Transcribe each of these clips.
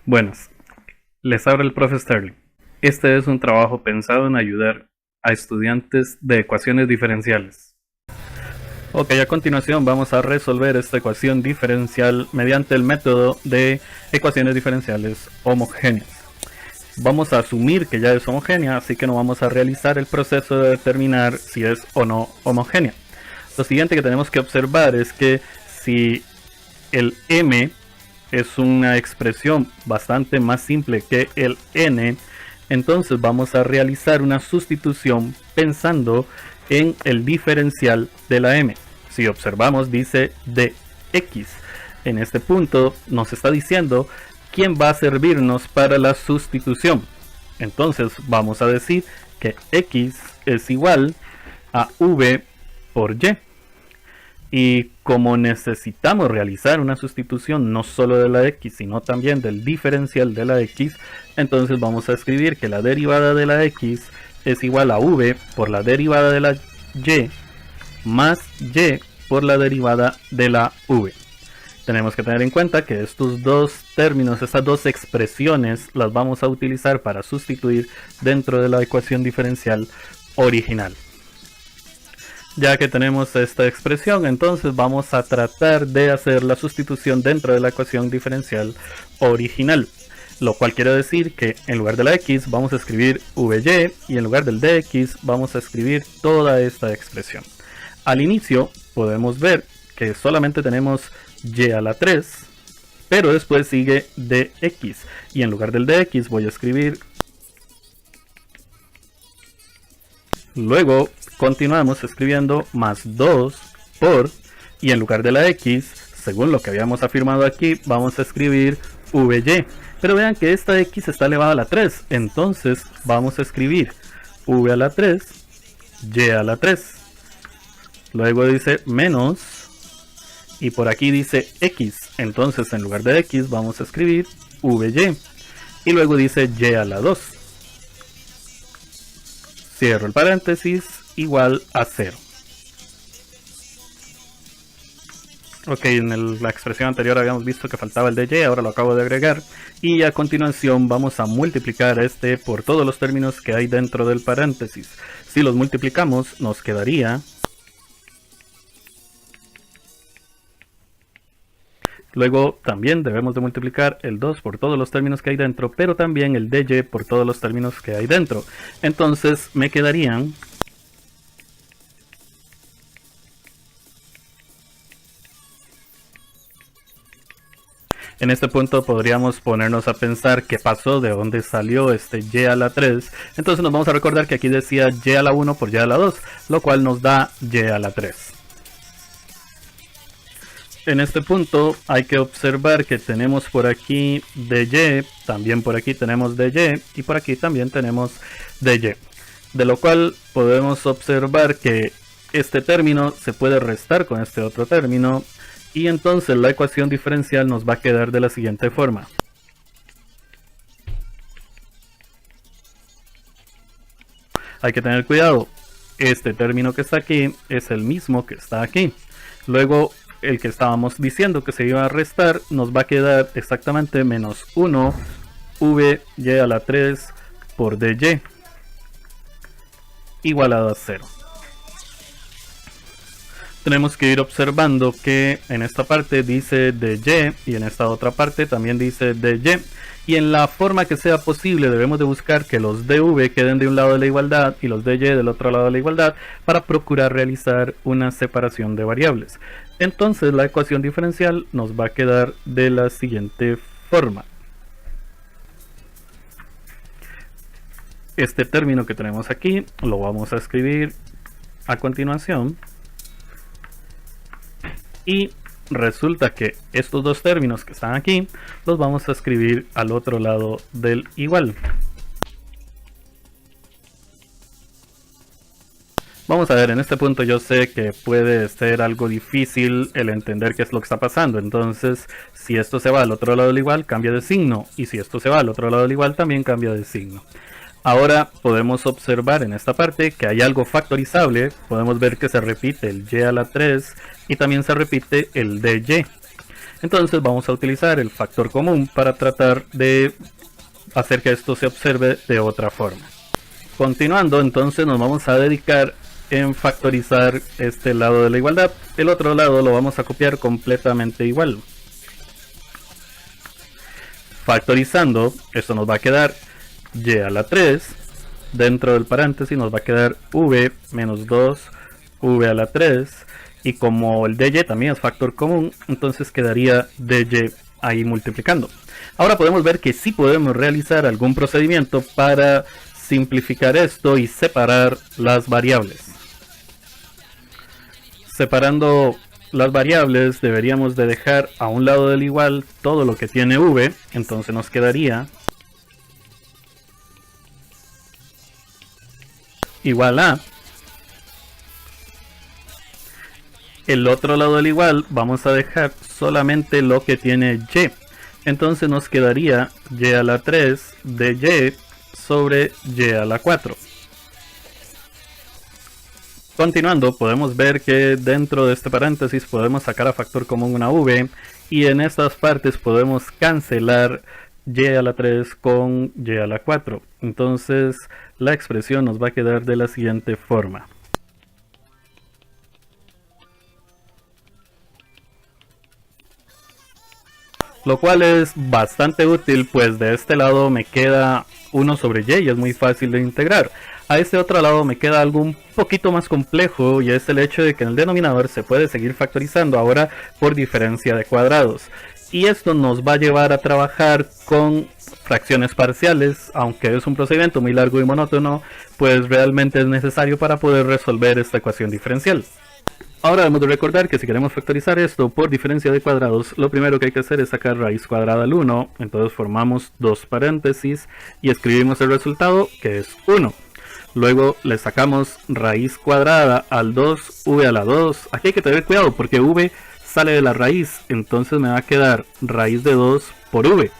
Buenas, les habla el profe Sterling. Este es un trabajo pensado en ayudar a estudiantes de ecuaciones diferenciales. Ok, a continuación vamos a resolver esta ecuación diferencial mediante el método de ecuaciones diferenciales homogéneas. Vamos a asumir que ya es homogénea, así que no vamos a realizar el proceso de determinar si es o no homogénea. Lo siguiente que tenemos que observar es que si el m es una expresión bastante más simple que el n, entonces vamos a realizar una sustitución pensando en el diferencial de la m. Si observamos, dice dx. En este punto nos está diciendo quién va a servirnos para la sustitución. Entonces vamos a decir que x es igual a v por y. Y como necesitamos realizar una sustitución no solo de la x, sino también del diferencial de la x, entonces vamos a escribir que la derivada de la x es igual a v por la derivada de la y más y por la derivada de la v. Tenemos que tener en cuenta que estos dos términos, estas dos expresiones, las vamos a utilizar para sustituir dentro de la ecuación diferencial original. Ya que tenemos esta expresión, entonces vamos a tratar de hacer la sustitución dentro de la ecuación diferencial original. Lo cual quiere decir que en lugar de la x vamos a escribir vy y en lugar del dx vamos a escribir toda esta expresión. Al inicio podemos ver que solamente tenemos y a la 3, pero después sigue dx y en lugar del dx voy a escribir. Luego continuamos escribiendo más 2 por, y en lugar de la x, según lo que habíamos afirmado aquí, vamos a escribir vy. Pero vean que esta x está elevada a la 3, entonces vamos a escribir v a la 3, y a la 3. Luego dice menos, y por aquí dice x, entonces en lugar de x vamos a escribir vy. Y luego dice y a la 2. Cierro el paréntesis, igual a 0. Ok, en la expresión anterior habíamos visto que faltaba el de y, ahora lo acabo de agregar. Y a continuación vamos a multiplicar este por todos los términos que hay dentro del paréntesis. Si los multiplicamos, nos quedaría... Luego también debemos de multiplicar el 2 por todos los términos que hay dentro, pero también el dy por todos los términos que hay dentro. Entonces me quedarían... En este punto podríamos ponernos a pensar qué pasó, de dónde salió este y a la 3. Entonces nos vamos a recordar que aquí decía y a la 1 por y a la 2, lo cual nos da y a la 3. En este punto hay que observar que tenemos por aquí dy, también por aquí tenemos dy y por aquí también tenemos dy. De lo cual podemos observar que este término se puede restar con este otro término y entonces la ecuación diferencial nos va a quedar de la siguiente forma. Hay que tener cuidado, este término que está aquí es el mismo que está aquí. Luego el que estábamos diciendo que se iba a restar nos va a quedar exactamente menos 1 v y a la 3 por dy igualado a 0. Tenemos que ir observando que en esta parte dice dy y en esta otra parte también dice dy. Y en la forma que sea posible debemos de buscar que los dv queden de un lado de la igualdad y los dy del otro lado de la igualdad para procurar realizar una separación de variables. Entonces la ecuación diferencial nos va a quedar de la siguiente forma. Este término que tenemos aquí lo vamos a escribir a continuación. Y resulta que estos dos términos que están aquí los vamos a escribir al otro lado del igual. Vamos a ver, en este punto yo sé que puede ser algo difícil el entender qué es lo que está pasando. Entonces, si esto se va al otro lado del igual, cambia de signo. Y si esto se va al otro lado del igual, también cambia de signo. Ahora podemos observar en esta parte que hay algo factorizable. Podemos ver que se repite el y a la 3 y también se repite el dy. Entonces vamos a utilizar el factor común para tratar de hacer que esto se observe de otra forma. Continuando, entonces nos vamos a dedicar en factorizar este lado de la igualdad. El otro lado lo vamos a copiar completamente igual. Factorizando, esto nos va a quedar y a la 3. Dentro del paréntesis nos va a quedar v menos 2 v a la 3. Y como el dy también es factor común, entonces quedaría dy ahí multiplicando. Ahora podemos ver que sí podemos realizar algún procedimiento para simplificar esto y separar las variables. Separando las variables deberíamos de dejar a un lado del igual todo lo que tiene v, entonces nos quedaría igual a. El otro lado del igual vamos a dejar solamente lo que tiene y, entonces nos quedaría y a la 3 de y sobre y a la 4. Continuando, podemos ver que dentro de este paréntesis podemos sacar a factor común una v, y en estas partes podemos cancelar y a la 3 con y a la 4. Entonces la expresión nos va a quedar de la siguiente forma. Lo cual es bastante útil, pues de este lado me queda 1 sobre y es muy fácil de integrar. A este otro lado me queda algo un poquito más complejo, y es el hecho de que en el denominador se puede seguir factorizando ahora por diferencia de cuadrados. Y esto nos va a llevar a trabajar con fracciones parciales, aunque es un procedimiento muy largo y monótono, pues realmente es necesario para poder resolver esta ecuación diferencial. Ahora debemos de recordar que si queremos factorizar esto por diferencia de cuadrados, lo primero que hay que hacer es sacar raíz cuadrada al 1, entonces formamos dos paréntesis y escribimos el resultado, que es 1. Luego le sacamos raíz cuadrada al 2, v a la 2. Aquí hay que tener cuidado porque v sale de la raíz, entonces me va a quedar raíz de 2 por v.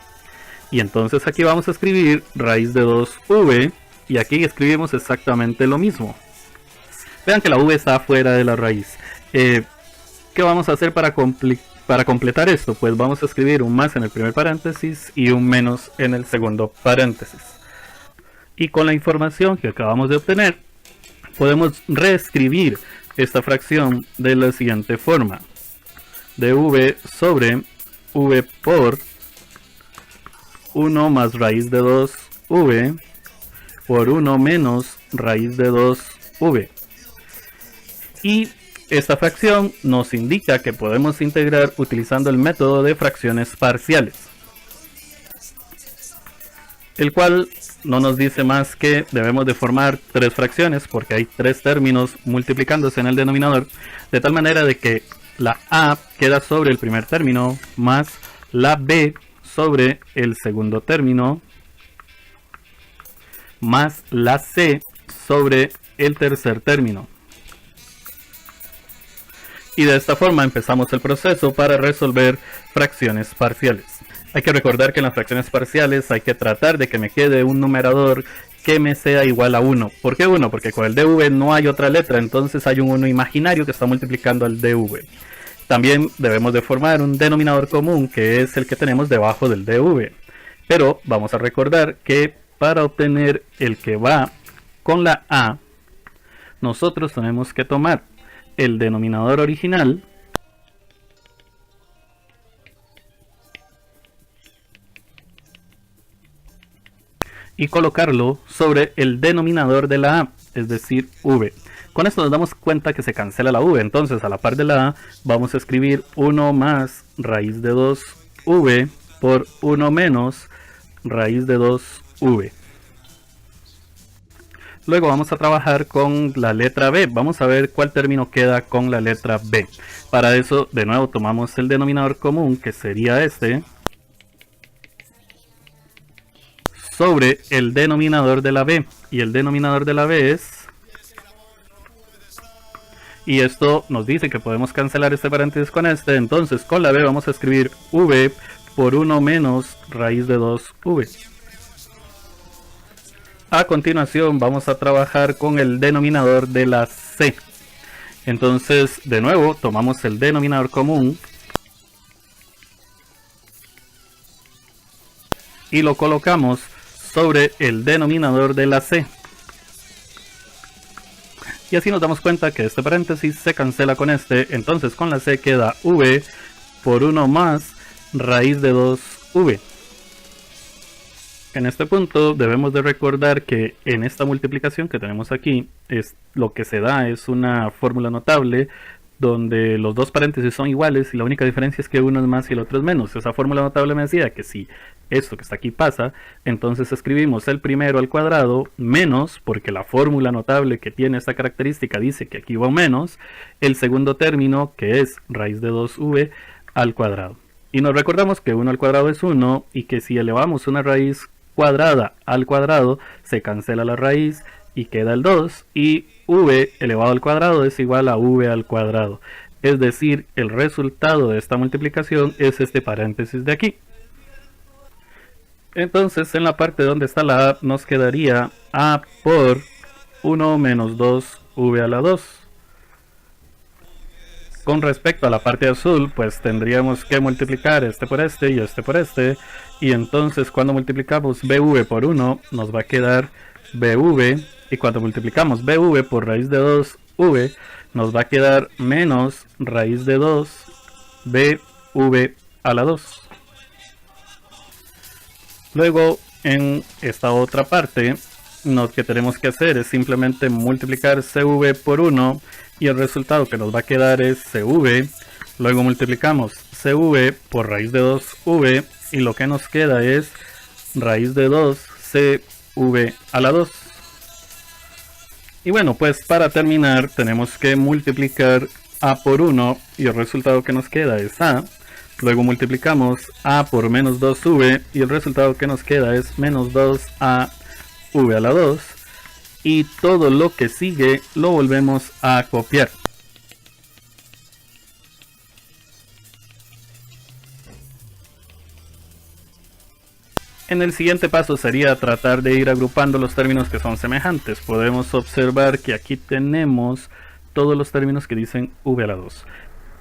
Y entonces aquí vamos a escribir raíz de 2v, y aquí escribimos exactamente lo mismo. Vean que la v está fuera de la raíz. ¿Qué vamos a hacer para completar esto? Pues vamos a escribir un más en el primer paréntesis y un menos en el segundo paréntesis. Y con la información que acabamos de obtener, podemos reescribir esta fracción de la siguiente forma. dv sobre v por 1 más raíz de 2v por 1 menos raíz de 2v. Y esta fracción nos indica que podemos integrar utilizando el método de fracciones parciales, el cual no nos dice más que debemos de formar tres fracciones porque hay tres términos multiplicándose en el denominador, de tal manera de que la a queda sobre el primer término más la b sobre el segundo término más la c sobre el tercer término. Y de esta forma empezamos el proceso para resolver fracciones parciales. Hay que recordar que en las fracciones parciales hay que tratar de que me quede un numerador que me sea igual a 1. ¿Por qué 1? Porque con el dv no hay otra letra, entonces hay un 1 imaginario que está multiplicando al dv. También debemos de formar un denominador común, que es el que tenemos debajo del dv. Pero vamos a recordar que para obtener el que va con la a, nosotros tenemos que tomar el denominador original y colocarlo sobre el denominador de la a, es decir, v. Con esto nos damos cuenta que se cancela la v, entonces a la par de la a vamos a escribir 1 más raíz de 2v por 1 menos raíz de 2v. Luego vamos a trabajar con la letra b. Vamos a ver cuál término queda con la letra b. Para eso, de nuevo, tomamos el denominador común, que sería este, sobre el denominador de la b. Y el denominador de la b es... Y esto nos dice que podemos cancelar este paréntesis con este. Entonces, con la b vamos a escribir v por 1 menos raíz de 2v. A continuación vamos a trabajar con el denominador de la c. Entonces, de nuevo, tomamos el denominador común y lo colocamos sobre el denominador de la c. Y así nos damos cuenta que este paréntesis se cancela con este, entonces con la c queda v por 1 más raíz de 2v. En este punto debemos de recordar que en esta multiplicación que tenemos aquí, lo que se da es una fórmula notable donde los dos paréntesis son iguales y la única diferencia es que uno es más y el otro es menos. Esa fórmula notable me decía que si esto que está aquí pasa, entonces escribimos el primero al cuadrado menos, porque la fórmula notable que tiene esta característica dice que aquí va un menos, el segundo término que es raíz de 2v al cuadrado. Y nos recordamos que 1 al cuadrado es 1 y que si elevamos una raíz cuadrada al cuadrado se cancela la raíz y queda el 2 y v elevado al cuadrado es igual a v al cuadrado. Es decir, el resultado de esta multiplicación es este paréntesis de aquí. Entonces en la parte donde está la a nos quedaría a por 1 menos 2v a la 2. Con respecto a la parte azul, pues tendríamos que multiplicar este por este y este por este. Y entonces cuando multiplicamos bv por 1 nos va a quedar bv. Y cuando multiplicamos bv por raíz de 2v nos va a quedar menos raíz de 2 bv a la 2. Luego en esta otra parte lo que tenemos que hacer es simplemente multiplicar cv por 1 y el resultado que nos va a quedar es cv. Luego multiplicamos cv por raíz de 2v y lo que nos queda es raíz de 2 cv a la 2. Y bueno, pues para terminar tenemos que multiplicar a por 1 y el resultado que nos queda es a. Luego multiplicamos a por menos 2v y el resultado que nos queda es menos 2a v a la 2. Y todo lo que sigue lo volvemos a copiar. En el siguiente paso sería tratar de ir agrupando los términos que son semejantes. Podemos observar que aquí tenemos todos los términos que dicen v a la 2.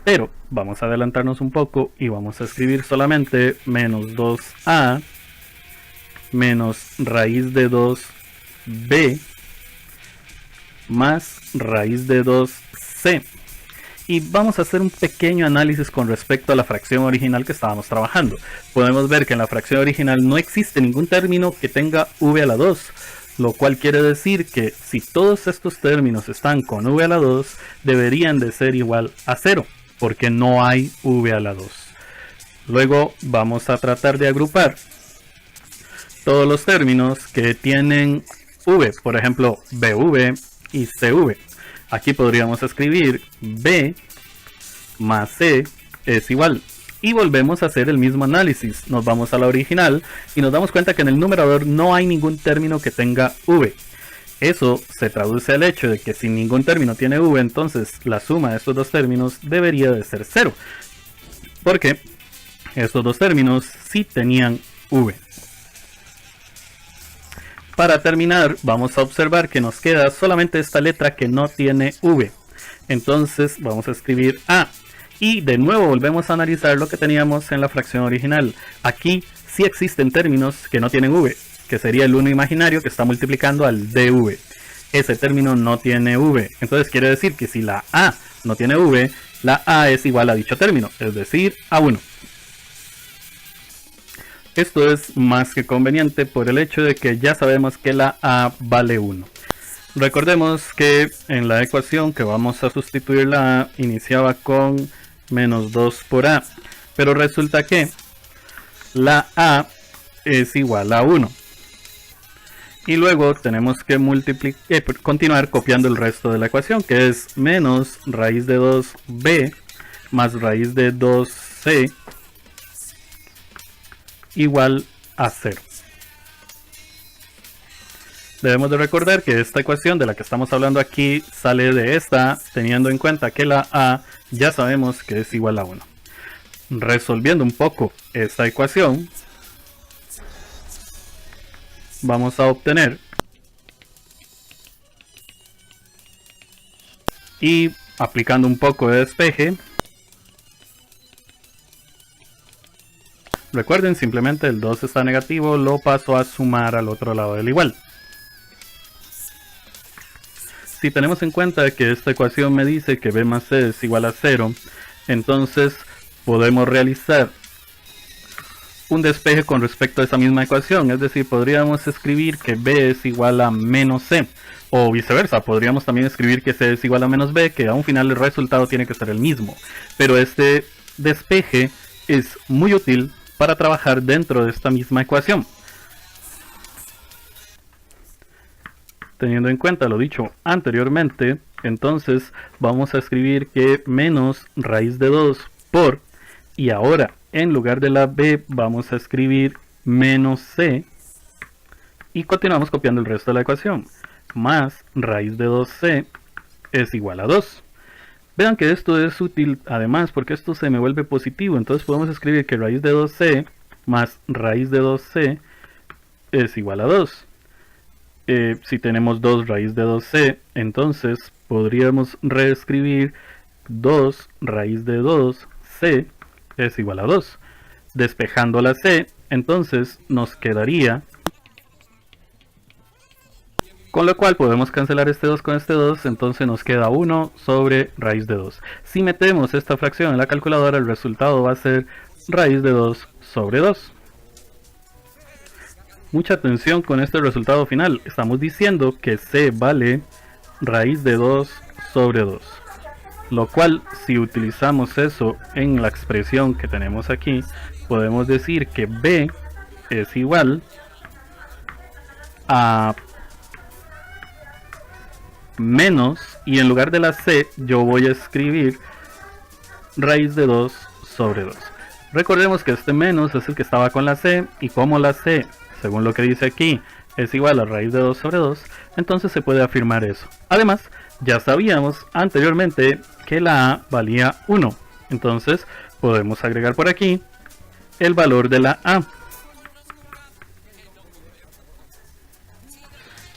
Pero vamos a adelantarnos un poco y vamos a escribir solamente menos 2a menos raíz de 2b más raíz de 2c. Y vamos a hacer un pequeño análisis con respecto a la fracción original que estábamos trabajando. Podemos ver que en la fracción original no existe ningún término que tenga v a la 2, lo cual quiere decir que si todos estos términos están con v a la 2, deberían de ser igual a 0, porque no hay v a la 2. Luego vamos a tratar de agrupar todos los términos que tienen v, por ejemplo bv y cv. Aquí podríamos escribir b más c es igual. Y volvemos a hacer el mismo análisis. Nos vamos a la original y nos damos cuenta que en el numerador no hay ningún término que tenga v. Eso se traduce al hecho de que si ningún término tiene v, entonces la suma de estos dos términos debería de ser 0. Porque estos dos términos sí tenían v. Para terminar, vamos a observar que nos queda solamente esta letra que no tiene v. Entonces vamos a escribir a. Y de nuevo volvemos a analizar lo que teníamos en la fracción original. Aquí sí existen términos que no tienen v, que sería el 1 imaginario que está multiplicando al dv. Ese término no tiene v. Entonces quiere decir que si la a no tiene v, la a es igual a dicho término, es decir, a 1. Esto es más que conveniente por el hecho de que ya sabemos que la a vale 1. Recordemos que en la ecuación que vamos a sustituir la a iniciaba con menos 2 por a, pero resulta que la a es igual a 1. Y luego tenemos que continuar copiando el resto de la ecuación, que es menos raíz de 2b más raíz de 2c igual a 0. Debemos de recordar que esta ecuación de la que estamos hablando aquí sale de esta, teniendo en cuenta que la a ya sabemos que es igual a 1. Resolviendo un poco esta ecuación, vamos a obtener y aplicando un poco de despeje, Recuerden, simplemente el 2 está negativo, lo paso a sumar al otro lado del igual. Si tenemos en cuenta que esta ecuación me dice que b más c es igual a 0, entonces podemos realizar un despeje con respecto a esa misma ecuación, es decir, podríamos escribir que b es igual a menos c, o viceversa, podríamos también escribir que c es igual a menos b, que a un final el resultado tiene que ser el mismo, pero este despeje es muy útil para trabajar dentro de esta misma ecuación. Teniendo en cuenta lo dicho anteriormente, entonces vamos a escribir que menos raíz de 2 por, y ahora en lugar de la b vamos a escribir menos c, y continuamos copiando el resto de la ecuación, más raíz de 2c es igual a 2. Vean que esto es útil además porque esto se me vuelve positivo, entonces podemos escribir que raíz de 2c más raíz de 2c es igual a 2. Si tenemos 2 raíz de 2c, entonces podríamos reescribir 2 raíz de 2c es igual a 2. Despejando la c, entonces nos quedaría, con lo cual podemos cancelar este 2 con este 2, entonces nos queda 1 sobre raíz de 2. Si metemos esta fracción en la calculadora, el resultado va a ser raíz de 2 sobre 2. Mucha atención con este resultado final. Estamos diciendo que c vale raíz de 2 sobre 2. Lo cual, si utilizamos eso en la expresión que tenemos aquí, podemos decir que b es igual a menos, y en lugar de la c yo voy a escribir raíz de 2 sobre 2. Recordemos que este menos es el que estaba con la c, y como la c, según lo que dice aquí, es igual a raíz de 2 sobre 2, entonces se puede afirmar eso. Además, ya sabíamos anteriormente que la a valía 1, entonces podemos agregar por aquí el valor de la a.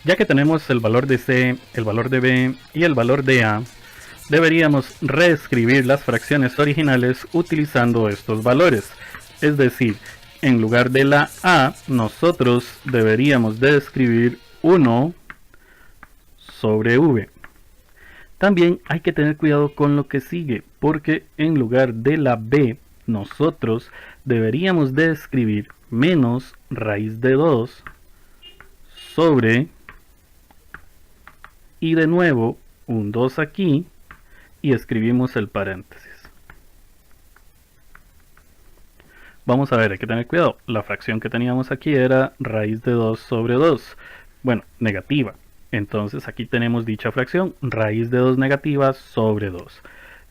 Ya que tenemos el valor de c, el valor de b y el valor de a, deberíamos reescribir las fracciones originales utilizando estos valores. Es decir, en lugar de la a, nosotros deberíamos de escribir 1 sobre v. También hay que tener cuidado con lo que sigue, porque en lugar de la b, nosotros deberíamos de escribir menos raíz de 2 sobre, y de nuevo un 2 aquí, y escribimos el paréntesis. Vamos a ver, hay que tener cuidado. La fracción que teníamos aquí era raíz de 2 sobre 2. Bueno, negativa. Entonces aquí tenemos dicha fracción, raíz de 2 negativa sobre 2.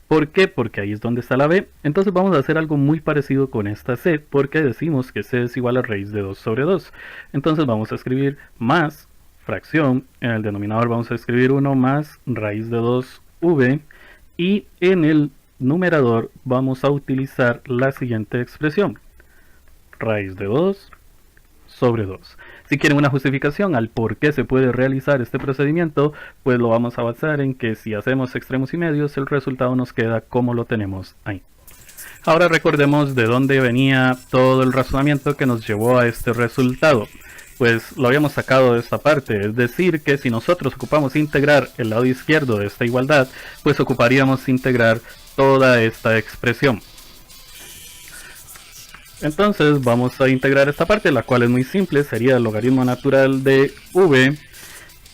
¿Por qué? Porque ahí es donde está la b. Entonces vamos a hacer algo muy parecido con esta c, porque decimos que c es igual a raíz de 2 sobre 2. Entonces vamos a escribir más fracción, en el denominador vamos a escribir 1 más raíz de 2v, y en el numerador vamos a utilizar la siguiente expresión, raíz de 2 sobre 2. Si quieren una justificación al por qué se puede realizar este procedimiento, pues lo vamos a basar en que si hacemos extremos y medios, el resultado nos queda como lo tenemos ahí. Ahora recordemos de dónde venía todo el razonamiento que nos llevó a este resultado. Pues lo habíamos sacado de esta parte, es decir, que si nosotros ocupamos integrar el lado izquierdo de esta igualdad, pues ocuparíamos integrar toda esta expresión. Entonces vamos a integrar esta parte, la cual es muy simple, sería el logaritmo natural de v,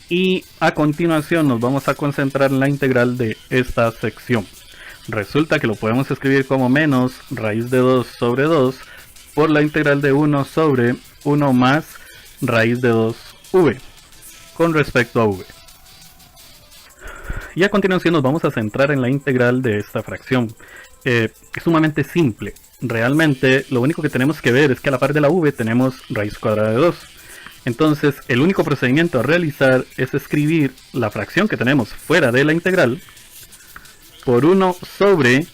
y a continuación nos vamos a concentrar en la integral de esta sección. Resulta que lo podemos escribir como menos raíz de 2 sobre 2 por la integral de 1 sobre 1 más raíz de 2v con respecto a v. Y a continuación nos vamos a centrar en la integral de esta fracción. Es sumamente simple. Realmente lo único que tenemos que ver es que a la par de la v tenemos raíz cuadrada de 2. Entonces el único procedimiento a realizar es escribir la fracción que tenemos fuera de la integral por 1 sobre,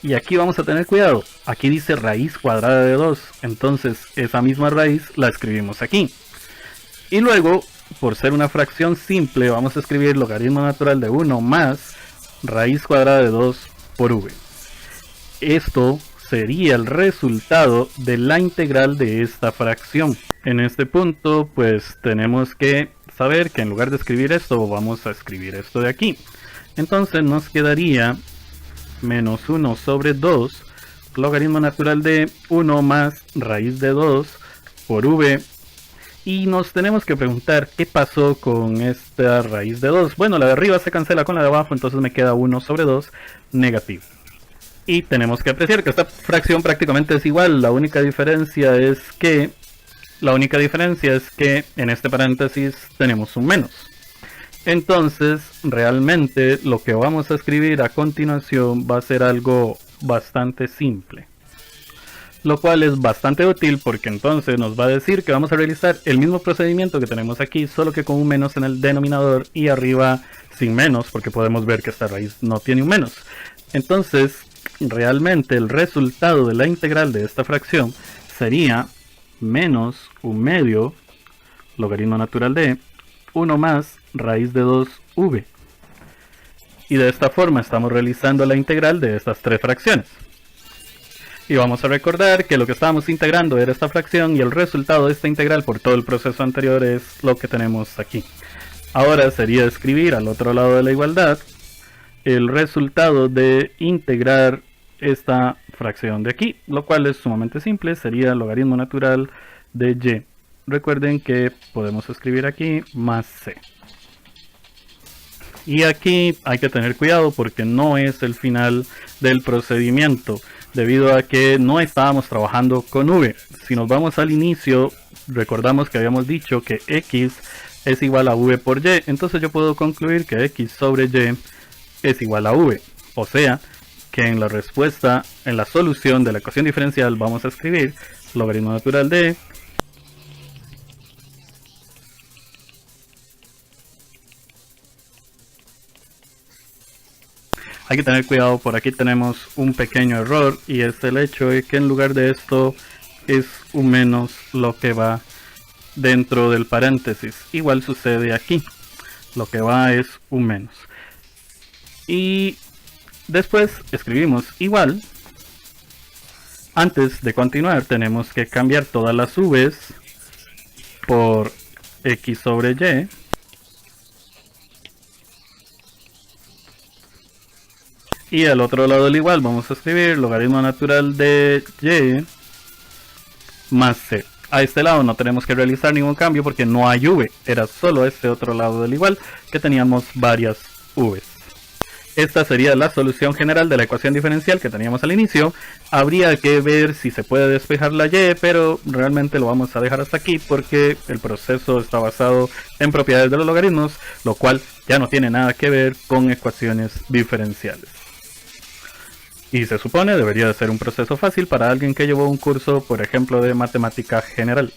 y aquí vamos a tener cuidado, aquí dice raíz cuadrada de 2, entonces esa misma raíz la escribimos aquí. Y luego, por ser una fracción simple, vamos a escribir logaritmo natural de 1 más raíz cuadrada de 2 por v. Esto sería el resultado de la integral de esta fracción. En este punto pues tenemos que saber que en lugar de escribir esto vamos a escribir esto de aquí. Entonces nos quedaría menos 1 sobre 2 logaritmo natural de 1 más raíz de 2 por v. Y nos tenemos que preguntar qué pasó con esta raíz de 2. Bueno, la de arriba se cancela con la de abajo, entonces me queda 1 sobre 2 negativo. Y tenemos que apreciar que esta fracción prácticamente es igual. La única diferencia es que en este paréntesis tenemos un menos. Entonces, realmente lo que vamos a escribir a continuación va a ser algo bastante simple. Lo cual es bastante útil porque entonces nos va a decir que vamos a realizar el mismo procedimiento que tenemos aquí, solo que con un menos en el denominador y arriba sin menos, porque podemos ver que esta raíz no tiene un menos. Entonces, realmente el resultado de la integral de esta fracción sería menos un medio logaritmo natural de 1 más raíz de 2v. Y de esta forma estamos realizando la integral de estas tres fracciones. Y vamos a recordar que lo que estábamos integrando era esta fracción y el resultado de esta integral por todo el proceso anterior es lo que tenemos aquí. Ahora sería escribir al otro lado de la igualdad el resultado de integrar esta fracción de aquí, lo cual es sumamente simple, sería logaritmo natural de y. Recuerden que podemos escribir aquí más c. Y aquí hay que tener cuidado porque no es el final del procedimiento, debido a que no estábamos trabajando con v. Si nos vamos al inicio, recordamos que habíamos dicho que x es igual a v por y, entonces yo puedo concluir que x sobre y es igual a v. O sea, que en la respuesta, en la solución de la ecuación diferencial vamos a escribir logaritmo natural de hay que tener cuidado, por aquí tenemos un pequeño error y es el hecho de que en lugar de esto es un menos lo que va dentro del paréntesis. Igual sucede aquí, lo que va es un menos. Y después escribimos igual. Antes de continuar tenemos que cambiar todas las v's por x sobre y. Y al otro lado del igual vamos a escribir logaritmo natural de y más c. A este lado no tenemos que realizar ningún cambio porque no hay v. Era solo este otro lado del igual que teníamos varias v's. Esta sería la solución general de la ecuación diferencial que teníamos al inicio. Habría que ver si se puede despejar la y, pero realmente lo vamos a dejar hasta aquí porque el proceso está basado en propiedades de los logaritmos, lo cual ya no tiene nada que ver con ecuaciones diferenciales. Y se supone debería de ser un proceso fácil para alguien que llevó un curso, por ejemplo, de matemática general.